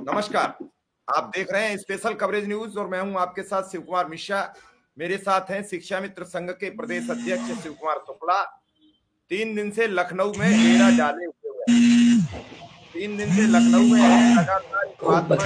नमस्कार, आप देख रहे हैं स्पेशल कवरेज न्यूज और मैं हूं आपके साथ शिव कुमार मिश्रा। मेरे साथ हैं शिक्षा मित्र संघ के प्रदेश अध्यक्ष शिव कुमार शुक्ला। 3 दिन से लखनऊ में डेरा डाले हुए हैं। 3 दिन से लखनऊ में है, लगातार इस बात पर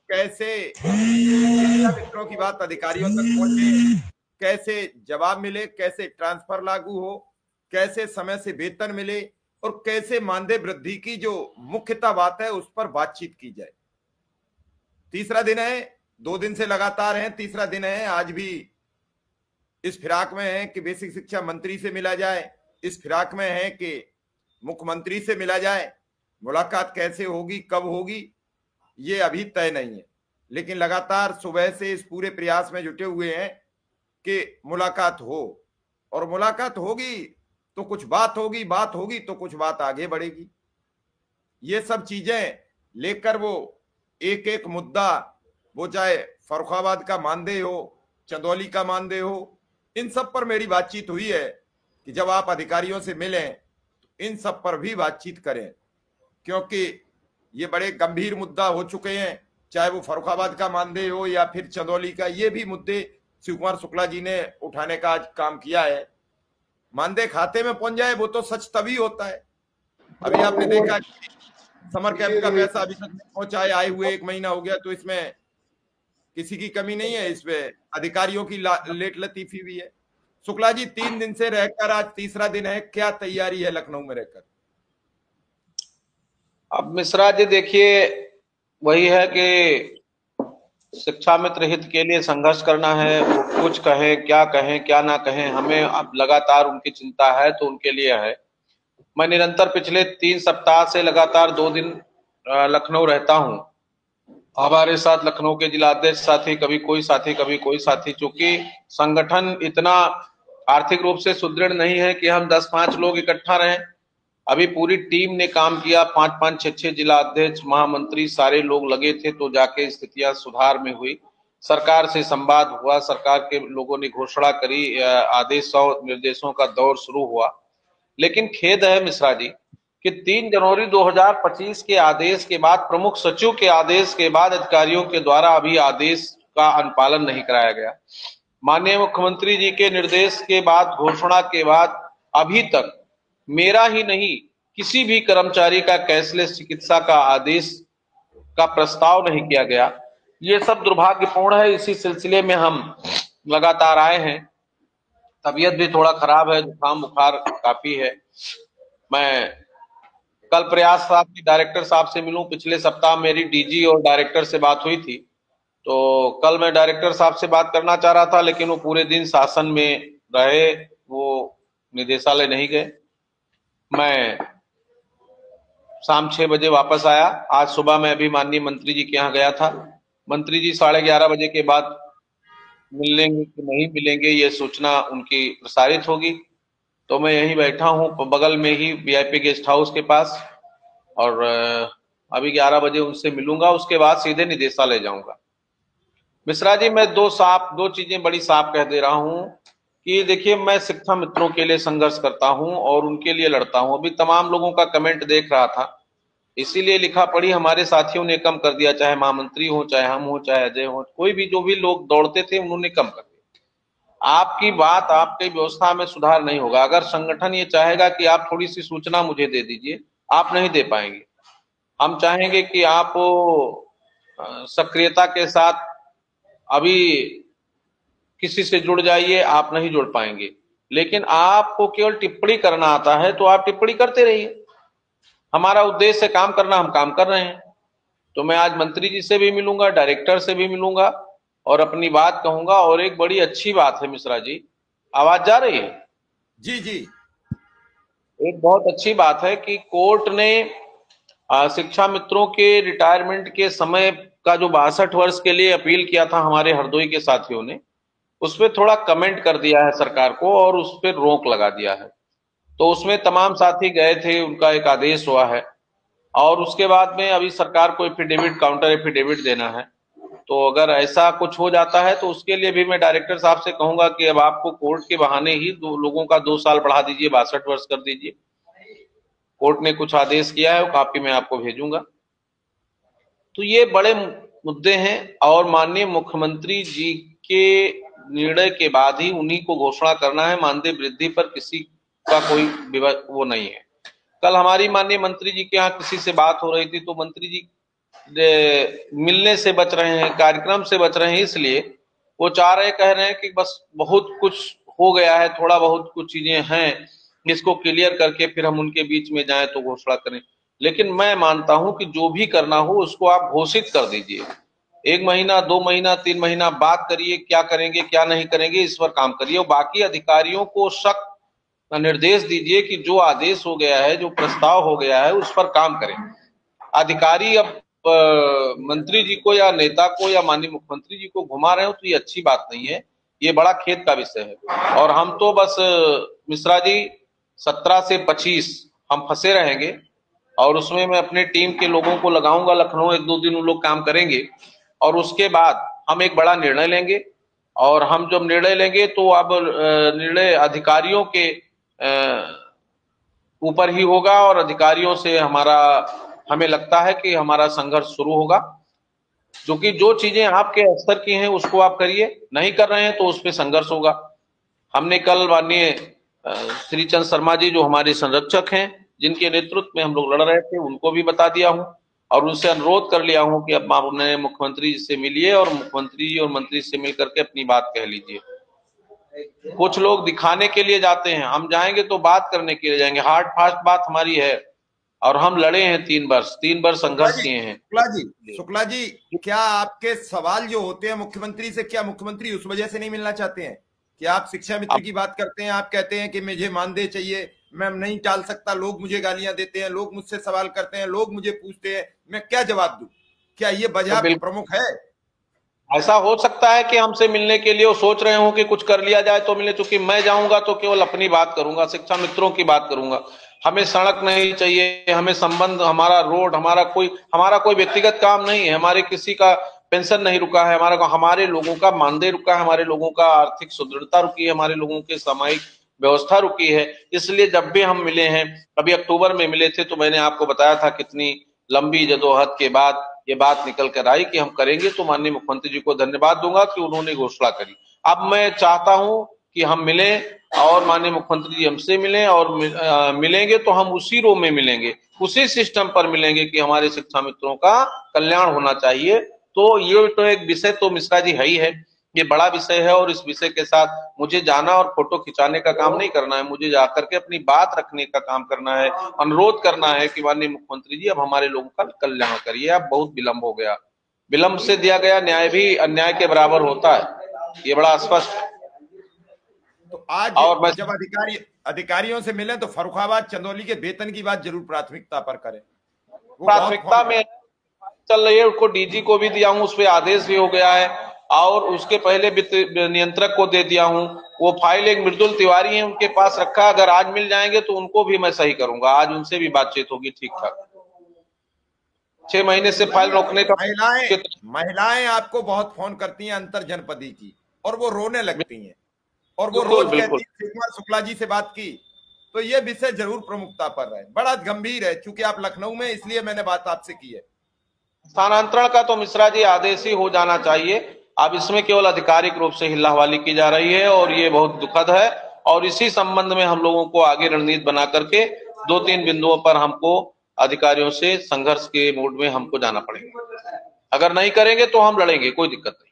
कैसे शिक्षा मित्रों की बात अधिकारियों तक पहुंचे, कैसे जवाब मिले, कैसे ट्रांसफर लागू हो, कैसे समय से वेतन मिले और कैसे मानदेय वृद्धि की जो मुख्यतः बात है उस पर बातचीत की जाए। तीसरा दिन है, 2 दिन से लगातार है, तीसरा दिन है। आज भी इस फिराक में है कि बेसिक शिक्षा मंत्री से मिला जाए, इस फिराक में है कि मुख्यमंत्री से मिला जाए। मुलाकात कैसे होगी, कब होगी, ये अभी तय नहीं है, लेकिन लगातार सुबह से इस पूरे प्रयास में जुटे हुए हैं कि मुलाकात हो, और मुलाकात होगी तो कुछ बात होगी, बात होगी तो कुछ बात आगे बढ़ेगी। ये सब चीजें लेकर वो एक एक मुद्दा, वो चाहे फर्रुखाबाद का मानदेय हो, चंदौली का मानदेय हो, इन सब पर मेरी बातचीत हुई है कि जब आप अधिकारियों से मिलें तो इन सब पर भी बातचीत करें, क्योंकि ये बड़े गंभीर मुद्दा हो चुके हैं। चाहे वो फर्रुखाबाद का मानदेय हो या फिर चंदौली का, ये भी मुद्दे शिव कुमार शुक्ला जी ने उठाने का आज काम किया है। मानदेय खाते में पहुंच जाए वो तो सच तभी होता है। अभी आपने देखा समर कैंप का पैसा अभी तक नहीं पहुंचा है, आए हुए 1 महीना हो गया, तो इसमें किसी की कमी नहीं है, इसमें अधिकारियों की लेट लतीफी भी है। शुक्ला जी, 3 दिन से रहकर आज तीसरा दिन है, क्या तैयारी है लखनऊ में रहकर? अब मिश्रा जी देखिए, वही है कि शिक्षा मित्र हित के लिए संघर्ष करना है। वो कुछ कहें, क्या ना कहें, हमें अब लगातार उनकी चिंता है तो उनके लिए है। मैं निरंतर पिछले 3 सप्ताह से लगातार 2 दिन लखनऊ रहता हूं। हमारे साथ लखनऊ के जिलाध्यक्ष साथी, कभी कोई साथी कभी कोई साथी, चूंकि संगठन इतना आर्थिक रूप से सुदृढ़ नहीं है कि हम 10-5 लोग इकट्ठा रहें। अभी पूरी टीम ने काम किया, 5-5, 6-6 जिला अध्यक्ष, महामंत्री, सारे लोग लगे थे, तो जाके स्थितियां सुधार में हुई। सरकार से संवाद हुआ, सरकार के लोगों ने घोषणा करी, आदेश और निर्देशों का दौर शुरू हुआ। लेकिन खेद है मिश्रा जी कि 3 जनवरी 2025 के आदेश के बाद, प्रमुख सचिव के आदेश के बाद अधिकारियों के द्वारा अभी आदेश का अनुपालन नहीं कराया गया। माननीय मुख्यमंत्री जी के निर्देश के बाद, घोषणा के बाद अभी तक मेरा ही नहीं, किसी भी कर्मचारी का कैशलेस चिकित्सा का आदेश का प्रस्ताव नहीं किया गया। ये सब दुर्भाग्यपूर्ण है। इसी सिलसिले में हम लगातार आए हैं। तबीयत भी थोड़ा खराब है, जुकाम बुखार काफी है। मैं कल प्रयास साहब की डायरेक्टर साहब से मिलूं। पिछले सप्ताह मेरी डीजी और डायरेक्टर से बात हुई थी, तो कल मैं डायरेक्टर साहब से बात करना चाह रहा था, लेकिन वो पूरे दिन शासन में रहे, वो निदेशालय नहीं गए। मैं शाम 6 बजे वापस आया। आज सुबह मैं अभी माननीय मंत्री जी के यहाँ गया था। मंत्री जी 11:30 बजे के बाद मिलेंगे कि नहीं मिलेंगे, ये सूचना उनकी प्रसारित होगी। तो मैं यहीं बैठा हूँ बगल में ही वीआईपी गेस्ट हाउस के पास, और अभी 11 बजे उनसे मिलूंगा, उसके बाद सीधे निदेशालय जाऊंगा। मिश्रा जी, मैं दो चीजें बड़ी साफ कह दे रहा हूँ कि देखिए, मैं शिक्षा मित्रों के लिए संघर्ष करता हूं और उनके लिए लड़ता हूं। अभी तमाम लोगों का कमेंट देख रहा था, इसीलिए लिखा पढ़ी हमारे साथियों ने कम कर दिया, चाहे महामंत्री हो, चाहे हम हो, चाहे अजय हो, कोई भी, जो भी लोग दौड़ते थे उन्होंने कम कर दिया। आपकी बात, आपकी व्यवस्था में सुधार नहीं होगा। अगर संगठन ये चाहेगा कि आप थोड़ी सी सूचना मुझे दे दीजिए, आप नहीं दे पाएंगे। हम चाहेंगे कि आप सक्रियता के साथ अभी किसी से जुड़ जाइए, आप नहीं जुड़ पाएंगे। लेकिन आपको केवल टिप्पणी करना आता है तो आप टिप्पणी करते रहिए। हमारा उद्देश्य है काम करना, हम काम कर रहे हैं। तो मैं आज मंत्री जी से भी मिलूंगा, डायरेक्टर से भी मिलूंगा और अपनी बात कहूंगा। और एक बड़ी अच्छी बात है मिश्रा जी, आवाज जा रही है? जी जी। एक बहुत अच्छी बात है कि कोर्ट ने शिक्षा मित्रों के रिटायरमेंट के समय का जो 62 वर्ष के लिए अपील किया था हमारे हरदोई के साथियों ने, उस पर थोड़ा कमेंट कर दिया है सरकार को और उस पर रोक लगा दिया है। तो उसमें तमाम साथी गए थे, उनका एक आदेश हुआ है और उसके बाद में अभी सरकार को एफिडेविट, काउंटर एफिडेविट देना है। तो अगर ऐसा कुछ हो जाता है तो उसके लिए भी मैं डायरेक्टर साहब से कहूंगा कि अब आपको कोर्ट के बहाने ही लोगों का 2 साल बढ़ा दीजिए, 62 वर्ष कर दीजिए। कोर्ट ने कुछ आदेश किया है, वो कॉपी मैं आपको भेजूंगा। तो ये बड़े मुद्दे हैं और माननीय मुख्यमंत्री जी के निर्णय के बाद ही उन्हीं को घोषणा करना है। मानदेय वृद्धि पर किसी का कोई वो नहीं है। कल हमारी माननीय मंत्री जी के यहाँ किसी से बात हो रही थी, तो मंत्री जी मिलने से बच रहे हैं, कार्यक्रम से बच रहे हैं, इसलिए वो कह रहे हैं कि बस बहुत कुछ हो गया है, थोड़ा बहुत कुछ चीजें हैं, इसको क्लियर करके फिर हम उनके बीच में जाएं तो घोषणा करें। लेकिन मैं मानता हूं कि जो भी करना हो उसको आप घोषित कर दीजिए। 1 महीना, 2 महीना, 3 महीना बात करिए, क्या करेंगे क्या नहीं करेंगे, इस पर काम करिए। और बाकी अधिकारियों को सख्त निर्देश दीजिए कि जो आदेश हो गया है, जो प्रस्ताव हो गया है, उस पर काम करें। अधिकारी अब मंत्री जी को या नेता को या माननीय मुख्यमंत्री जी को घुमा रहे हो तो ये अच्छी बात नहीं है, ये बड़ा खेद का विषय है। और हम तो बस मिश्रा जी 17 से 25 हम फंसे रहेंगे और उसमें मैं अपने टीम के लोगों को लगाऊंगा लखनऊ, 1-2 दिन उन लोग काम करेंगे और उसके बाद हम एक बड़ा निर्णय लेंगे। और हम जब निर्णय लेंगे तो अब निर्णय अधिकारियों के ऊपर ही होगा और अधिकारियों से हमें लगता है कि हमारा संघर्ष शुरू होगा। क्योंकि जो चीजें आपके स्तर की हैं उसको आप करिए, नहीं कर रहे हैं तो उस पर संघर्ष होगा। हमने कल माननीय श्री चंद शर्मा जी जो हमारे संरक्षक हैं, जिनके नेतृत्व में हम लोग लड़ रहे थे, उनको भी बता दिया हूं और उनसे अनुरोध कर लिया हूं कि अब आप उन्हें मुख्यमंत्री जी से मिलिए और मुख्यमंत्री जी और मंत्री से मिल करके अपनी बात कह लीजिए। कुछ लोग दिखाने के लिए जाते हैं, हम जाएंगे तो बात करने के लिए जाएंगे। हार्ड फास्ट बात हमारी है और हम लड़े हैं 3 वर्ष संघर्ष किए हैं। शुक्ला जी, क्या आपके सवाल जो होते हैं मुख्यमंत्री से, क्या मुख्यमंत्री उस वजह से नहीं मिलना चाहते हैं कि आप शिक्षा मित्र की बात करते हैं, आप कहते हैं कि मुझे मानदेय चाहिए, मैं नहीं टाल सकता, लोग मुझे गालियां देते हैं, लोग मुझसे सवाल करते हैं, लोग मुझे पूछते हैं, मैं क्या जवाब दूं? क्या ये वजह प्रमुख है? ऐसा हो सकता है कि हमसे मिलने के लिए वो सोच रहे हो कि कुछ कर लिया जाए तो मिले। चूंकि मैं जाऊंगा तो केवल अपनी बात करूंगा, शिक्षा मित्रों की बात करूंगा। हमें सड़क नहीं चाहिए, हमें संबंध, हमारा रोड, हमारा कोई व्यक्तिगत काम नहीं है, हमारे किसी का पेंशन नहीं रुका है, हमारे लोगों का मानदेय रुका है, हमारे लोगों का आर्थिक सुदृढ़ता रुकी है, हमारे लोगों के सामाजिक व्यवस्था रुकी है। इसलिए जब भी हम मिले हैं, अभी अक्टूबर में मिले थे तो मैंने आपको बताया था कितनी लंबी जदोजहद के बाद ये बात निकल कर आई कि हम करेंगे। तो माननीय मुख्यमंत्री जी को धन्यवाद दूंगा कि उन्होंने घोषणा करी। अब मैं चाहता हूं कि हम मिलें और माननीय मुख्यमंत्री जी हमसे मिलें और मिलेंगे तो हम उसी रो में मिलेंगे, उसी सिस्टम पर मिलेंगे कि हमारे शिक्षा मित्रों का कल्याण होना चाहिए। तो ये तो एक विषय तो मिश्रा जी है ही है, ये बड़ा विषय है और इस विषय के साथ मुझे जाना और फोटो खिंचाने का काम नहीं करना है, मुझे जाकर के अपनी बात रखने का काम करना है, अनुरोध करना है कि माननीय मुख्यमंत्री जी अब हमारे लोगों का कल्याण करिए। अब बहुत विलंब हो गया, विलंब से दिया गया न्याय भी अन्याय के बराबर होता है, ये बड़ा स्पष्ट है। तो आज और जब अधिकारियों से मिले तो फर्रुखाबाद चंदौली के वेतन की बात जरूर प्राथमिकता पर करें। प्राथमिकता में चल रही है, उसको डीजी को भी दिया हूँ, उस पर आदेश भी हो गया है और उसके पहले वित्त नियंत्रक को दे दिया हूं। वो फाइल एक मृदुल तिवारी है उनके पास रखा, अगर आज मिल जाएंगे तो उनको भी मैं सही करूंगा, आज उनसे भी बातचीत होगी ठीक ठाक। 6 महीने से फाइल रोकने का महिलाएं आपको बहुत फोन करती हैं अंतर जनपदी की और वो रोने लगती हैं और वो रोज कहती हैं शिवकुमार शुक्ला जी से बात की। तो ये विषय जरूर प्रमुखता पर है, बड़ा गंभीर है, क्योंकि आप लखनऊ में, इसलिए मैंने बात आपसे की है। स्थानांतरण का तो मिश्रा जी आदेश ही हो जाना चाहिए, अब इसमें केवल आधिकारिक रूप से हिल्लाहवाली की जा रही है और ये बहुत दुखद है। और इसी संबंध में हम लोगों को आगे रणनीति बना करके 2-3 बिंदुओं पर हमको अधिकारियों से संघर्ष के मोड में हमको जाना पड़ेगा। अगर नहीं करेंगे तो हम लड़ेंगे, कोई दिक्कत नहीं।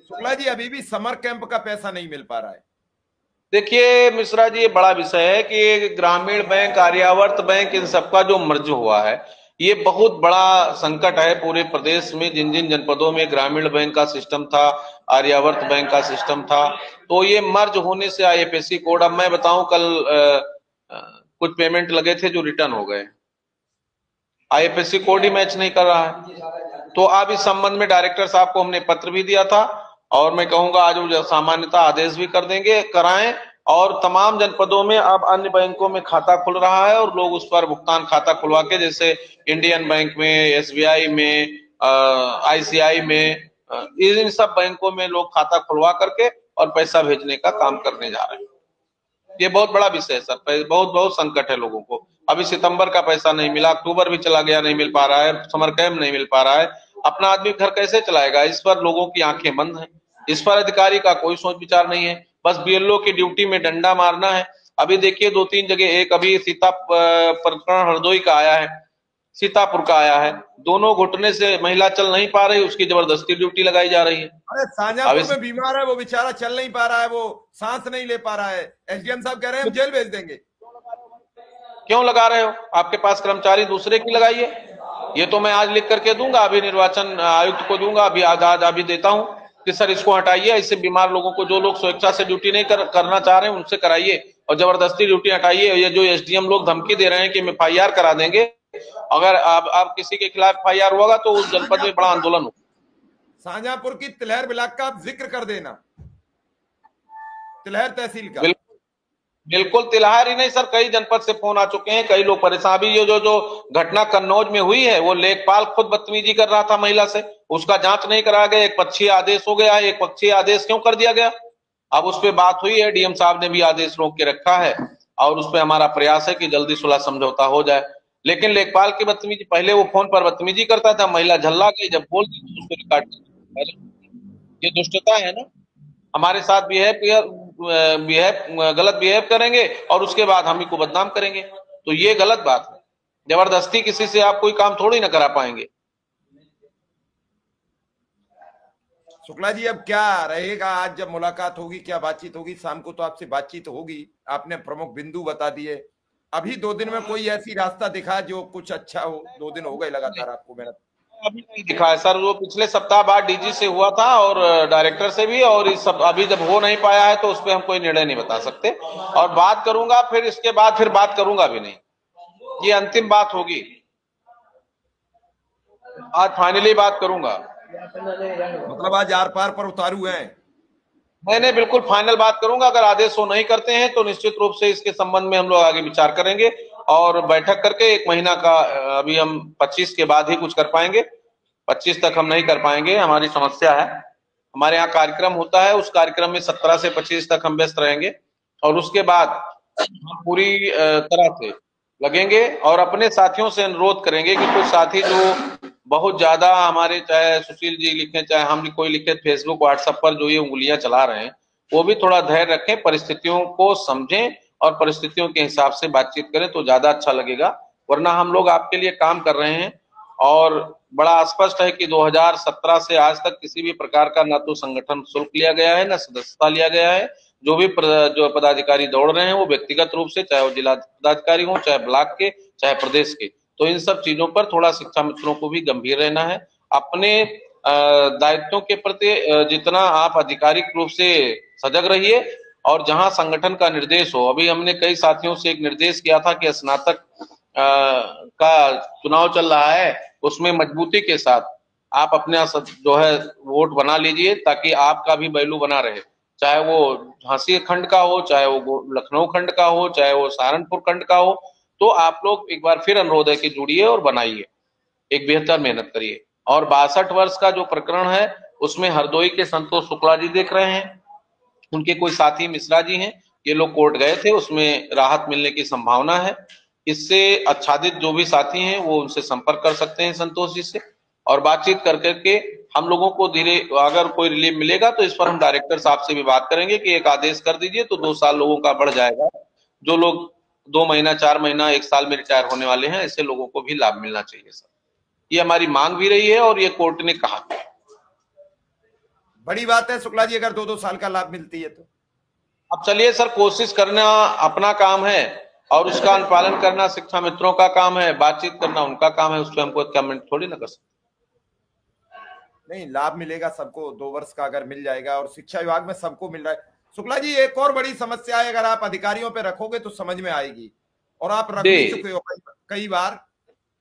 शुक्ला जी, अभी भी समर कैंप का पैसा नहीं मिल पा रहा है। देखिए मिश्रा जी, ये बड़ा विषय है कि ग्रामीण बैंक, आर्यावर्त बैंक, इन सबका जो मर्ज हुआ है ये बहुत बड़ा संकट है पूरे प्रदेश में। जिन जिन जनपदों में ग्रामीण बैंक का सिस्टम था, आर्यावर्त बैंक का सिस्टम था, तो ये मर्ज होने से आईएफएससी कोड, अब मैं बताऊं कल कुछ पेमेंट लगे थे जो रिटर्न हो गए, आईएफएससी कोड ही मैच नहीं कर रहा है। तो अब इस संबंध में डायरेक्टर साहब को हमने पत्र भी दिया था और मैं कहूंगा आज वो सामान्यतः आदेश भी कर देंगे, कराएं। और तमाम जनपदों में अब अन्य बैंकों में खाता खुल रहा है और लोग उस पर भुगतान खाता खुलवा के, जैसे इंडियन बैंक में, एसबीआई में, आईसीआई में, इन सब बैंकों में लोग खाता खुलवा करके और पैसा भेजने का काम करने जा रहे हैं। ये बहुत बड़ा विषय है सर, बहुत बहुत संकट है लोगों को। अभी सितंबर का पैसा नहीं मिला, अक्टूबर भी चला गया, नहीं मिल पा रहा है, समर कैंप नहीं मिल पा रहा है। अपना आदमी घर कैसे चलाएगा? इस पर लोगों की आंखें बंद हैं। इस पर अधिकारी का कोई सोच विचार नहीं है, बस बीएलओ की ड्यूटी में डंडा मारना है। अभी देखिए 2-3 जगह, एक अभी सीता प्रकरण हरदोई का आया है, सीतापुर का आया है, दोनों घुटने से महिला चल नहीं पा रही, उसकी जबरदस्ती ड्यूटी लगाई जा रही है। अरे शाहजहांपुर में बीमार है वो बेचारा, चल नहीं पा रहा है, वो सांस नहीं ले पा रहा है, एसडीएम साहब कह रहे हैं हम जेल भेज देंगे। क्यों लगा रहे हो? आपके पास कर्मचारी दूसरे की लगाइए। ये तो मैं आज लिख करके दूंगा, अभी निर्वाचन आयुक्त को दूंगा, अभी देता हूं कि सर इसको हटाइए, इससे बीमार लोगों को, जो लोग स्वेच्छा से ड्यूटी नहीं करना चाह रहे हैं उनसे कराइए, और जबरदस्ती ड्यूटी हटाइए। ये जो एसडीएम लोग धमकी दे रहे हैं कि हम एफआईआर करा देंगे, अगर आप किसी के खिलाफ एफआईआर होगा तो उस जनपद में बड़ा आंदोलन हो। शाहजहांपुर की तिलहर ब्लॉक का आप जिक्र कर देना, तिलहर तहसील का। बिल्कुल तिलहर ही नहीं सर, कई जनपद से फोन आ चुके हैं, कई लोग परेशान। अभी ये जो घटना कन्नौज में हुई है, वो लेखपाल खुद बदतमीजी कर रहा था महिला से, उसका जांच नहीं कराया गया, एक पक्षीय आदेश हो गया है। एक पक्षीय आदेश क्यों कर दिया गया? अब उस पर बात हुई है, डीएम साहब ने भी आदेश रोक के रखा है, और उस पर हमारा प्रयास है कि जल्दी सुलह समझौता हो जाए। लेकिन लेखपाल की बदतमीजी, पहले वो फोन पर बदतमीजी करता था, महिला झल्ला गई, जब बोल दी तो उसको रिकॉर्ड। ये दुष्टता है ना। हमारे साथ गलत बिहेव करेंगे और उसके बाद हम ही को बदनाम करेंगे, तो ये गलत बात है। जबरदस्ती किसी से आप कोई काम थोड़ी ना करा पाएंगे। शुक्ला जी, अब क्या रहेगा? आज जब मुलाकात होगी, क्या बातचीत होगी? शाम को तो आपसे बातचीत होगी, आपने प्रमुख बिंदु बता दिए। अभी 2 दिन में कोई ऐसी रास्ता दिखा जो कुछ अच्छा हो? 2 दिन हो गए लगातार आपको मेहनत। अभी नहीं दिखा है सर, वो पिछले सप्ताह बाद डीजी से हुआ था और डायरेक्टर से भी, और इस सब अभी जब हो नहीं पाया है तो उस पर हम कोई निर्णय नहीं बता सकते। और बात करूंगा, फिर इसके बाद फिर बात करूंगा भी नहीं, ये अंतिम बात होगी। आज फाइनली बात करूंगा। मतलब आज आर पार पर उतारू हैं? नहीं, बिल्कुल फाइनल बात करूंगा। अगर आदेश वो नहीं करते हैं तो निश्चित रूप से इसके संबंध में हम लोग आगे विचार करेंगे, और बैठक करके 1 महीना का, अभी हम 25 के बाद ही कुछ कर पाएंगे, 25 तक हम नहीं कर पाएंगे, हमारी समस्या है। हमारे यहाँ कार्यक्रम होता है, उस कार्यक्रम में 17 से 25 तक हम व्यस्त रहेंगे, और उसके बाद हम पूरी तरह से लगेंगे और अपने साथियों से अनुरोध करेंगे कि कुछ साथी जो बहुत ज्यादा हमारे, चाहे सुशील जी लिखें, चाहे हम कोई लिखे फेसबुक व्हाट्सएप पर, जो ये उंगलियां चला रहे हैं, वो भी थोड़ा धैर्य रखें, परिस्थितियों को समझें और परिस्थितियों के हिसाब से बातचीत करें तो ज्यादा अच्छा लगेगा। वरना हम लोग आपके लिए काम कर रहे हैं, और बड़ा स्पष्ट है कि 2017 से आज तक किसी भी प्रकार का ना तो संगठन शुल्क लिया गया है, ना सदस्यता लिया गया है। जो भी जो पदाधिकारी दौड़ रहे हैं वो व्यक्तिगत रूप से, चाहे वो जिला पदाधिकारी हो, चाहे ब्लॉक के, चाहे प्रदेश के। तो इन सब चीजों पर थोड़ा शिक्षा मित्रों को भी गंभीर रहना है। अपने दायित्वों के प्रति जितना आप आधिकारिक रूप से सजग रहिए, और जहां संगठन का निर्देश हो। अभी हमने कई साथियों से एक निर्देश किया था कि स्नातक का चुनाव चल रहा है, उसमें मजबूती के साथ आप अपने जो है वोट बना लीजिए, ताकि आपका भी वैल्यू बना रहे, चाहे वो झांसी खंड का हो, चाहे वो लखनऊ खंड का हो, चाहे वो सहारनपुर खंड का हो। तो आप लोग एक बार फिर अनुरोध है कि जुड़िए और बनाइए, एक बेहतर मेहनत करिए। और 62 वर्ष का जो प्रकरण है उसमें हरदोई के संतोष शुक्ला जी देख रहे हैं, उनके कोई साथी मिश्रा जी हैं, ये लोग कोर्ट गए थे, उसमें राहत मिलने की संभावना है। इससे आच्छादित जो भी साथी हैं वो उनसे संपर्क कर सकते हैं संतोष जी से, और बातचीत कर करके हम लोगों को धीरे, अगर कोई रिलीफ मिलेगा तो इस पर हम डायरेक्टर साहब से भी बात करेंगे कि एक आदेश कर दीजिए, तो 2 साल लोगों का बढ़ जाएगा। जो लोग 2 महीना, 4 महीना, 1 साल में रिटायर होने वाले हैं, ऐसे लोगों को भी लाभ मिलना चाहिए सर। ये हमारी मांग भी रही है और ये कोर्ट ने कहा। बड़ी बात है शुक्ला जी, अगर 2-2 साल का लाभ मिलती है तो। अब चलिए सर, कोशिश करना अपना काम है और उसका अनुपालन करना शिक्षा मित्रों का काम है, बातचीत करना उनका काम है, उस पर हमको कमेंट थोड़ी ना कर सकते। नहीं, लाभ मिलेगा सबको, 2 वर्ष का अगर मिल जाएगा, और शिक्षा विभाग में सबको मिल रहा है। शुक्ला जी, एक और बड़ी समस्या है, अगर आप अधिकारियों पे रखोगे तो समझ में आएगी, और आप रख भी चुके हो कई बार,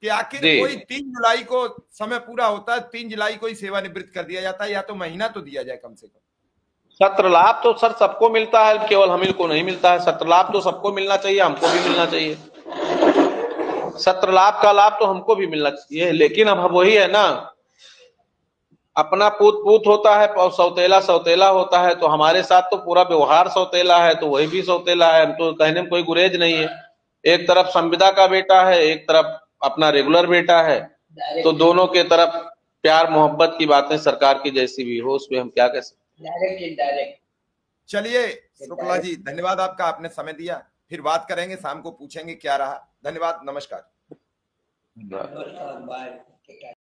कि आखिर कोई 3 जुलाई को समय पूरा होता है, 3 जुलाई को ही सेवानिवृत्त कर दिया जाता है, या तो महीना तो दिया जाए कम से कम। सत्र लाभ तो सर सबको मिलता है, केवल हम ही को नहीं मिलता है। सत्र लाभ तो सबको मिलना चाहिए, हमको भी मिलना चाहिए। सत्र लाभ का लाभ तो हमको भी मिलना चाहिए, लेकिन अब वही है ना, अपना पूत पूत होता है और सौतेला सौतेला होता है, तो हमारे साथ तो पूरा व्यवहार सौतेला है, तो वही भी सौतेला है। हम तो कहने में कोई गुरेज नहीं है। एक तरफ संविदा का बेटा है, एक तरफ अपना रेगुलर बेटा है, तो दोनों के तरफ प्यार मोहब्बत की बातें सरकार की जैसी भी हो, उसमें हम क्या कह सकते। चलिए शुक्ला जी, धन्यवाद आपका, आपने समय दिया। फिर बात करेंगे, शाम को पूछेंगे क्या रहा। धन्यवाद, नमस्कार।